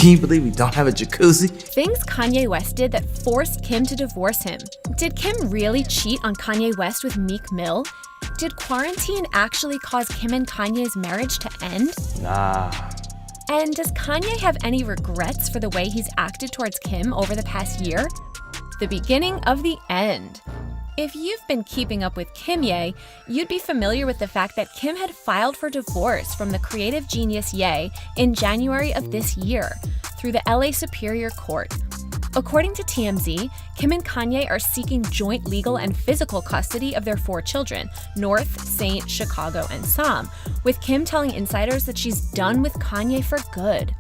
Can you believe we don't have a jacuzzi? Things Kanye West did that forced Kim to divorce him. Did Kim really cheat on Kanye West with Meek Mill? Did quarantine actually cause Kim and Kanye's marriage to end? Nah. And does Kanye have any regrets for the way he's acted towards Kim over the past year? The beginning of the end. If you've been keeping up with Kanye, you'd be familiar with the fact that Kim had filed for divorce from the creative genius Ye in January of this year through the LA Superior Court. According to TMZ, Kim and Kanye are seeking joint legal and physical custody of their 4 children, North, Saint, Chicago, and Sam, with Kim telling insiders that she's done with Kanye for good.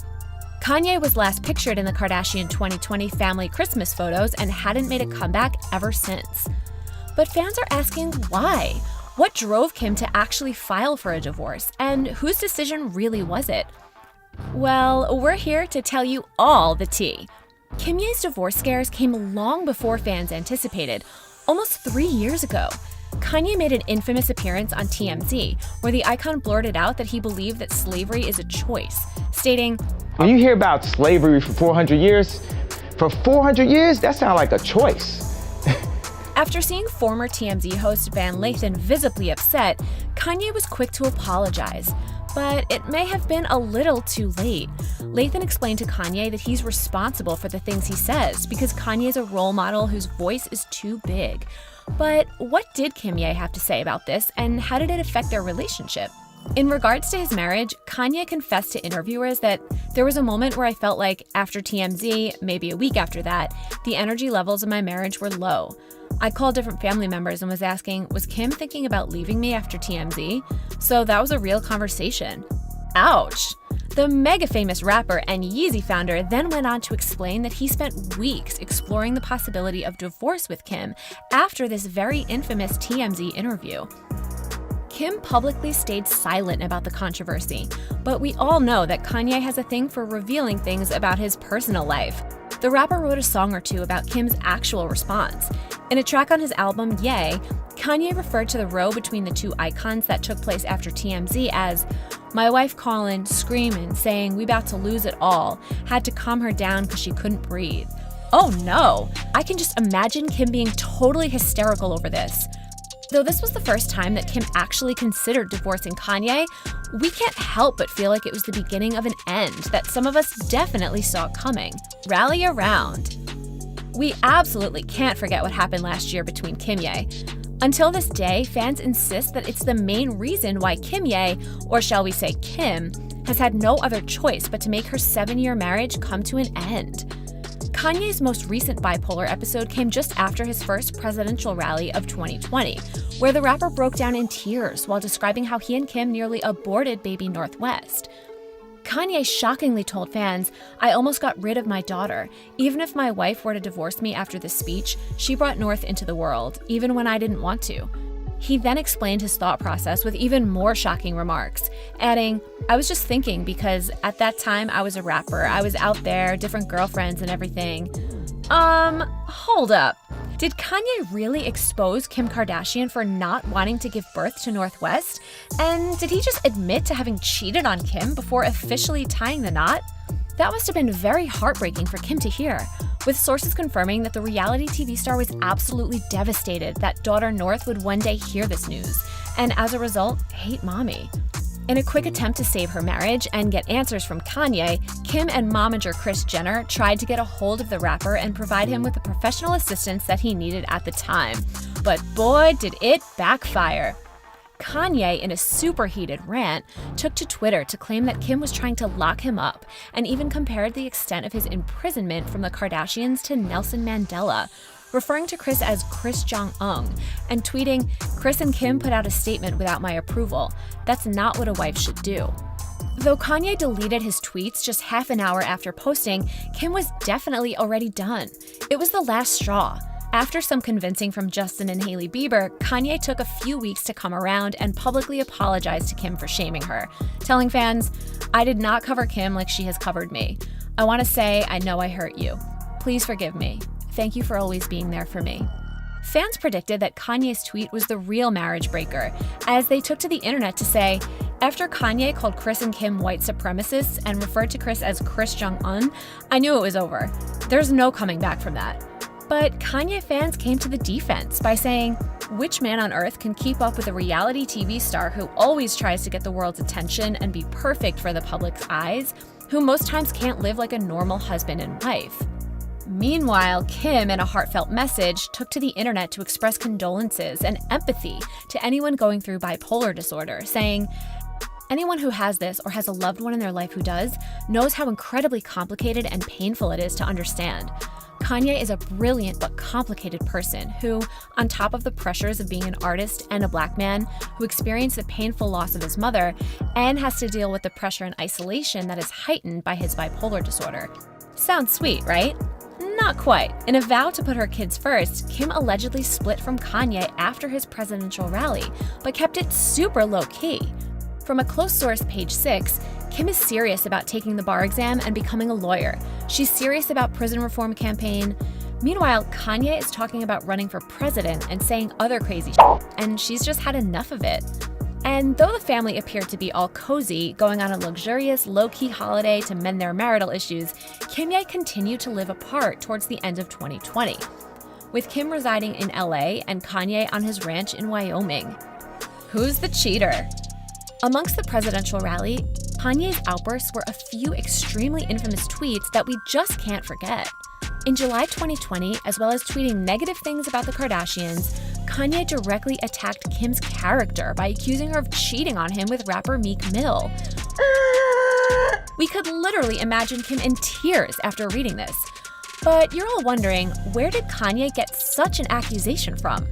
Kanye was last pictured in the Kardashian 2020 family Christmas photos and hadn't made a comeback ever since. But fans are asking why? What drove Kim to actually file for a divorce, and whose decision really was it? Well, we're here to tell you all the tea. Kim Ye's divorce scares came long before fans anticipated, almost 3 years ago. Kanye made an infamous appearance on TMZ, where the icon blurted out that he believed that slavery is a choice, stating, "When you hear about slavery for 400 years, that sounds like a choice." After seeing former TMZ host Van Lathan visibly upset, Kanye was quick to apologize. But it may have been a little too late. Lathan explained to Kanye that he's responsible for the things he says because Kanye is a role model whose voice is too big. But what did Kanye have to say about this, and how did it affect their relationship? In regards to his marriage, Kanye confessed to interviewers that there was a moment where I felt like after TMZ, maybe a week after that, the energy levels of my marriage were low. I called different family members and was asking, was Kim thinking about leaving me after TMZ? So that was a real conversation. Ouch! The mega famous rapper and Yeezy founder then went on to explain that he spent weeks exploring the possibility of divorce with Kim after this very infamous TMZ interview. Kim publicly stayed silent about the controversy, but we all know that Kanye has a thing for revealing things about his personal life. The rapper wrote a song or two about Kim's actual response. In a track on his album, Ye, Kanye referred to the row between the 2 icons that took place after TMZ as, "My wife calling, screaming, saying we about to lose it all, had to calm her down because she couldn't breathe." Oh no! I can just imagine Kim being totally hysterical over this. Though this was the first time that Kim actually considered divorcing Kanye, we can't help but feel like it was the beginning of an end that some of us definitely saw coming. Rally around. We absolutely can't forget what happened last year between Kim Ye. Until this day, fans insist that it's the main reason why Kim Ye, or shall we say Kim, has had no other choice but to make her 7-year marriage come to an end. Kanye's most recent bipolar episode came just after his first presidential rally of 2020, where the rapper broke down in tears while describing how he and Kim nearly aborted baby Northwest. Kanye shockingly told fans, "I almost got rid of my daughter. Even if my wife were to divorce me after this speech, she brought North into the world, even when I didn't want to." He then explained his thought process with even more shocking remarks, adding, "I was just thinking because at that time I was a rapper, I was out there, different girlfriends and everything." Hold up. Did Kanye really expose Kim Kardashian for not wanting to give birth to Northwest? And did he just admit to having cheated on Kim before officially tying the knot? That must have been very heartbreaking for Kim to hear, with sources confirming that the reality TV star was absolutely devastated that daughter North would one day hear this news, and as a result, hate mommy. In a quick attempt to save her marriage and get answers from Kanye, Kim and momager Kris Jenner tried to get a hold of the rapper and provide him with the professional assistance that he needed at the time. But boy, did it backfire. Kanye, in a superheated rant, took to Twitter to claim that Kim was trying to lock him up and even compared the extent of his imprisonment from the Kardashians to Nelson Mandela, referring to Kris as Kris Jong-un and tweeting, "Kris and Kim put out a statement without my approval. That's not what a wife should do." Though Kanye deleted his tweets just half an hour after posting, Kim was definitely already done. It was the last straw. After some convincing from Justin and Hailey Bieber, Kanye took a few weeks to come around and publicly apologized to Kim for shaming her, telling fans, "I did not cover Kim like she has covered me. I want to say I know I hurt you. Please forgive me. Thank you for always being there for me." Fans predicted that Kanye's tweet was the real marriage breaker, as they took to the internet to say, After Kanye called Kris and Kim white supremacists and referred to Kris as Kris Jong-un, I knew it was over. There's no coming back from that. But Kanye fans came to the defense by saying, which man on earth can keep up with a reality TV star who always tries to get the world's attention and be perfect for the public's eyes, who most times can't live like a normal husband and wife? Meanwhile, Kim, in a heartfelt message, took to the internet to express condolences and empathy to anyone going through bipolar disorder, saying, anyone who has this or has a loved one in their life who does knows how incredibly complicated and painful it is to understand. Kanye is a brilliant but complicated person who, on top of the pressures of being an artist and a Black man who experienced the painful loss of his mother and has to deal with the pressure and isolation that is heightened by his bipolar disorder. Sounds sweet, right? Not quite. In a vow to put her kids first, Kim allegedly split from Kanye after his presidential rally, but kept it super low-key. From a close source, Page 6, Kim is serious about taking the bar exam and becoming a lawyer. She's serious about prison reform campaign. Meanwhile, Kanye is talking about running for president and saying other crazy shit, and she's just had enough of it. And though the family appeared to be all cozy, going on a luxurious, low-key holiday to mend their marital issues, Kanye continued to live apart towards the end of 2020, with Kim residing in LA and Kanye on his ranch in Wyoming. Who's the cheater? Amongst the presidential rally, Kanye's outbursts were a few extremely infamous tweets that we just can't forget. In July 2020, as well as tweeting negative things about the Kardashians, Kanye directly attacked Kim's character by accusing her of cheating on him with rapper Meek Mill. We could literally imagine Kim in tears after reading this. But you're all wondering, where did Kanye get such an accusation from?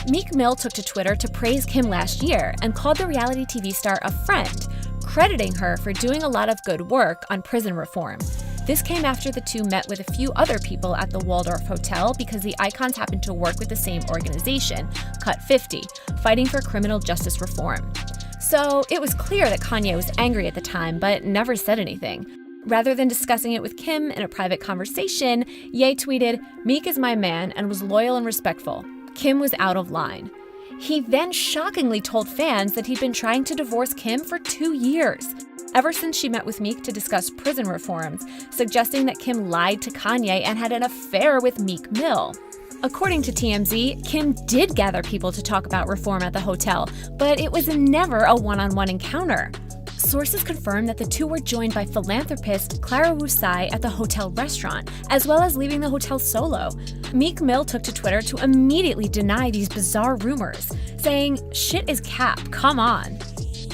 Meek Mill took to Twitter to praise Kim last year and called the reality TV star a friend, crediting her for doing a lot of good work on prison reform. This came after the two met with a few other people at the Waldorf Hotel because the icons happened to work with the same organization, Cut 50, fighting for criminal justice reform. So it was clear that Kanye was angry at the time, but never said anything. Rather than discussing it with Kim in a private conversation, Ye tweeted, "Meek is my man and was loyal and respectful. Kim was out of line." He then shockingly told fans that he'd been trying to divorce Kim for 2 years, ever since she met with Meek to discuss prison reforms, suggesting that Kim lied to Kanye and had an affair with Meek Mill. According to TMZ, Kim did gather people to talk about reform at the hotel, but it was never a one-on-one encounter. Sources confirm that the two were joined by philanthropist Clara Wu Tsai at the hotel restaurant, as well as leaving the hotel solo. Meek Mill took to Twitter to immediately deny these bizarre rumors, saying, "Shit is cap, come on."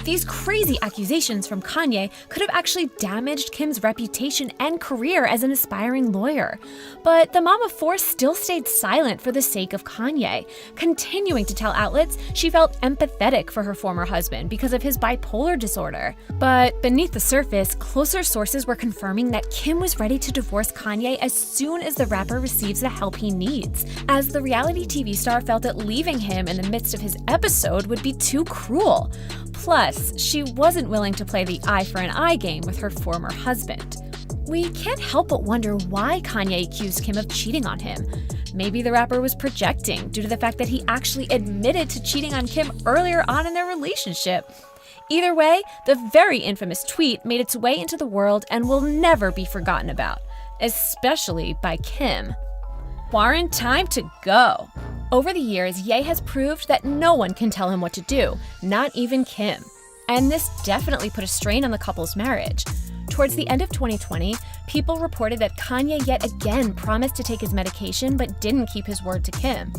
These crazy accusations from Kanye could have actually damaged Kim's reputation and career as an aspiring lawyer. But the mom of four still stayed silent for the sake of Kanye, continuing to tell outlets she felt empathetic for her former husband because of his bipolar disorder. But beneath the surface, closer sources were confirming that Kim was ready to divorce Kanye as soon as the rapper receives the help he needs, as the reality TV star felt that leaving him in the midst of his episode would be too cruel. Plus, she wasn't willing to play the eye for an eye game with her former husband. We can't help but wonder why Kanye accused Kim of cheating on him. Maybe the rapper was projecting due to the fact that he actually admitted to cheating on Kim earlier on in their relationship. Either way, the very infamous tweet made its way into the world and will never be forgotten about, especially by Kim. Warren, time to go. Over the years, Ye has proved that no one can tell him what to do, not even Kim. And this definitely put a strain on the couple's marriage. Towards the end of 2020, people reported that Kanye yet again promised to take his medication but didn't keep his word to Kim.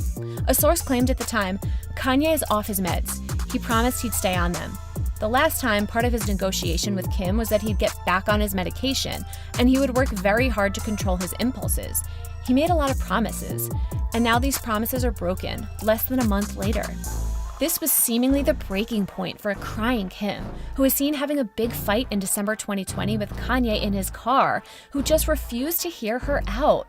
A source claimed at the time, "Kanye is off his meds. He promised he'd stay on them." The last time, part of his negotiation with Kim was that he'd get back on his medication, and he would work very hard to control his impulses. He made a lot of promises, and now these promises are broken, less than a month later. This was seemingly the breaking point for a crying Kim, who was seen having a big fight in December 2020 with Kanye in his car, who just refused to hear her out.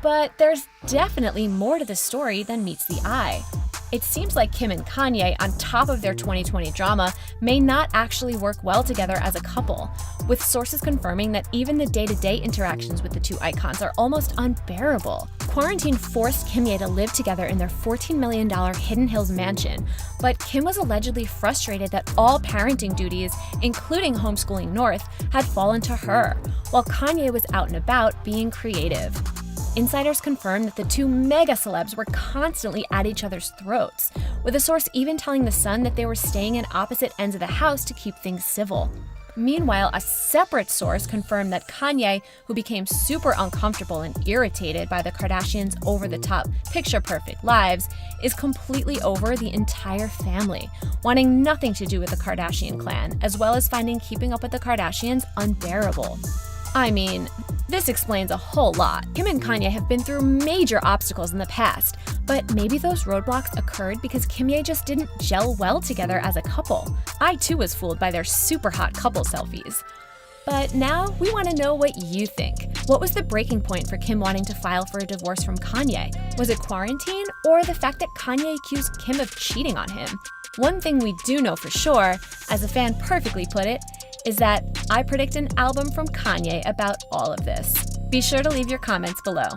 But there's definitely more to the story than meets the eye. It seems like Kim and Kanye, on top of their 2020 drama, may not actually work well together as a couple, with sources confirming that even the day-to-day interactions with the two icons are almost unbearable. Quarantine forced Kanye to live together in their $14 million Hidden Hills mansion, but Kim was allegedly frustrated that all parenting duties, including homeschooling North, had fallen to her, while Kanye was out and about being creative. Insiders confirmed that the two mega celebs were constantly at each other's throats, with a source even telling The Sun that they were staying in opposite ends of the house to keep things civil. Meanwhile, a separate source confirmed that Kanye, who became super uncomfortable and irritated by the Kardashians' over-the-top, picture-perfect lives, is completely over the entire family, wanting nothing to do with the Kardashian clan, as well as finding keeping up with the Kardashians unbearable. I mean, this explains a whole lot. Kim and Kanye have been through major obstacles in the past, but maybe those roadblocks occurred because Kanye just didn't gel well together as a couple. I too was fooled by their super hot couple selfies. But now we want to know what you think. What was the breaking point for Kim wanting to file for a divorce from Kanye? Was it quarantine or the fact that Kanye accused Kim of cheating on him? One thing we do know for sure, as a fan perfectly put it, is that I predict an album from Kanye about all of this. Be sure to leave your comments below.